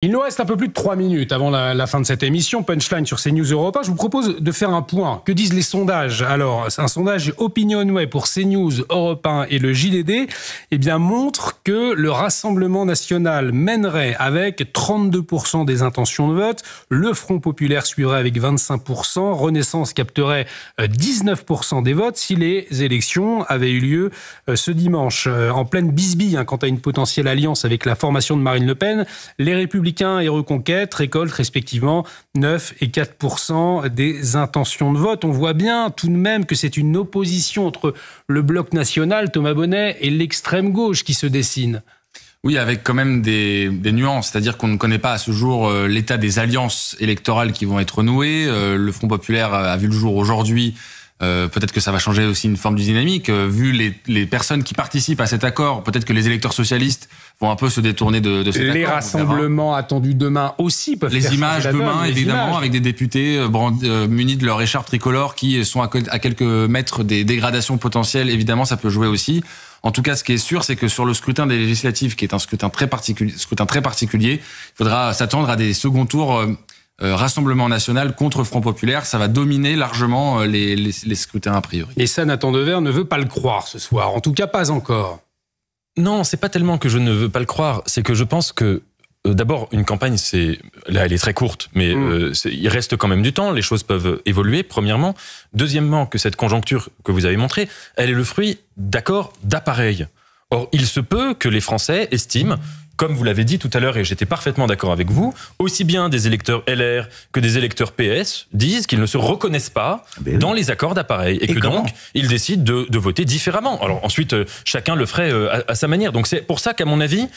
Il nous reste un peu plus de 3 minutes avant la fin de cette émission. Punchline sur CNews Europe 1. Je vous propose de faire un point. Que disent les sondages? Alors, c'est un sondage Opinionway pour CNews, Europe 1 et le JDD. Eh bien, montre que le Rassemblement national mènerait avec 32% des intentions de vote. Le Front populaire suivrait avec 25%. Renaissance capterait 19% des votes si les élections avaient eu lieu ce dimanche. En pleine bisbille, quant à une potentielle alliance avec la formation de Marine Le Pen, les Républicains et Reconquête récoltent respectivement 9 et 4% des intentions de vote. On voit bien tout de même que c'est une opposition entre le bloc national, Thomas Bonnet, et l'extrême gauche qui se dessine. Oui, avec quand même des nuances, c'est-à-dire qu'on ne connaît pas à ce jour l'état des alliances électorales qui vont être nouées. Le Front populaire a vu le jour aujourd'hui. Peut-être que ça va changer aussi une forme de dynamique. Vu les personnes qui participent à cet accord, peut-être que les électeurs socialistes vont un peu se détourner de cet accord. Les rassemblements attendus demain aussi peuvent faire les images demain, évidemment, avec des députés munis de leur écharpe tricolore qui sont à quelques mètres des dégradations potentielles. Évidemment, ça peut jouer aussi. En tout cas, ce qui est sûr, c'est que sur le scrutin des législatives, qui est un scrutin très particulier, il faudra s'attendre à des seconds tours Rassemblement national contre Front populaire. Ça va dominer largement les scrutins a priori. Et ça, Nathan Devers ne veut pas le croire ce soir. En tout cas, pas encore. Non, c'est pas tellement que je ne veux pas le croire. C'est que je pense que d'abord, une campagne, là, elle est très courte, mais il reste quand même du temps. Les choses peuvent évoluer, premièrement. Deuxièmement, que cette conjoncture que vous avez montrée, elle est le fruit d'accords d'appareil. Or, il se peut que les Français estiment, comme vous l'avez dit tout à l'heure, et j'étais parfaitement d'accord avec vous, aussi bien des électeurs LR que des électeurs PS disent qu'ils ne se reconnaissent pas dans les accords d'appareil et que donc ils décident de voter différemment. Alors ensuite, chacun le ferait à sa manière. Donc c'est pour ça qu'à mon avis,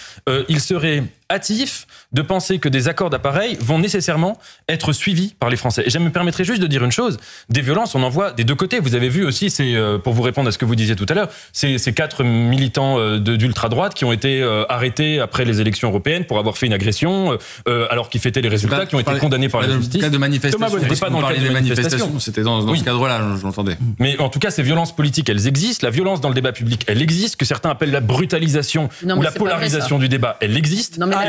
il serait hâtif de penser que des accords d'appareil vont nécessairement être suivis par les Français. Et je me permettrai juste de dire une chose, des violences, on en voit des deux côtés. Vous avez vu aussi, pour vous répondre à ce que vous disiez tout à l'heure, ces 4 militants d'ultra-droite qui ont été arrêtés après les élections européennes pour avoir fait une agression, alors qu'ils fêtaient les résultats, qui ont été condamnés par la justice. Cas de manifestation, pas dans le cadre des manifestations. C'était dans ce cadre-là, je l'entendais. Mais en tout cas, ces violences politiques, elles existent. La violence dans le débat public, elle existe. Que certains appellent la brutalisation ou la polarisation du débat, elle existe. Non, mais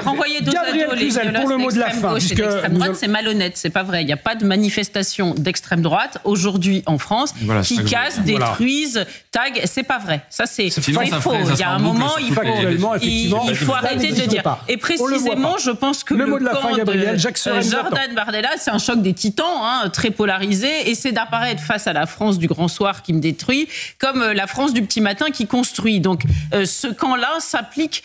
renvoyer dos à dos les violences d'extrême gauche et d'extrême droite, c'est malhonnête, c'est pas vrai. Il n'y a pas de manifestation d'extrême droite aujourd'hui en France qui cassent, détruisent, taguent. C'est pas vrai. Ça, c'est faux. Il y a un moment, il faut arrêter de dire. Et précisément, je pense que le mot de la fin, Gabriel, Jordan Bardella, c'est un choc des titans, très polarisé, et c'est d'apparaître face à la France du grand soir qui me détruit, comme la France du petit matin qui construit. Donc, ce camp-là s'applique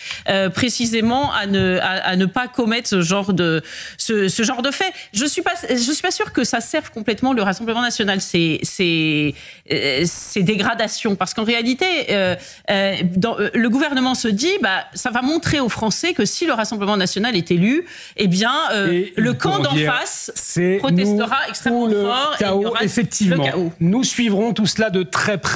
précisément à ne pas commettre ce genre de fait. Je suis pas sûre que ça serve complètement le Rassemblement national, ces dégradations, parce qu'en réalité, le gouvernement se dit, ça va montrer aux Français que si le Rassemblement national est élu, eh bien, le camp d'en face protestera extrêmement fort. Chaos, et il y aura effectivement. Le chaos. Nous suivrons tout cela de très près.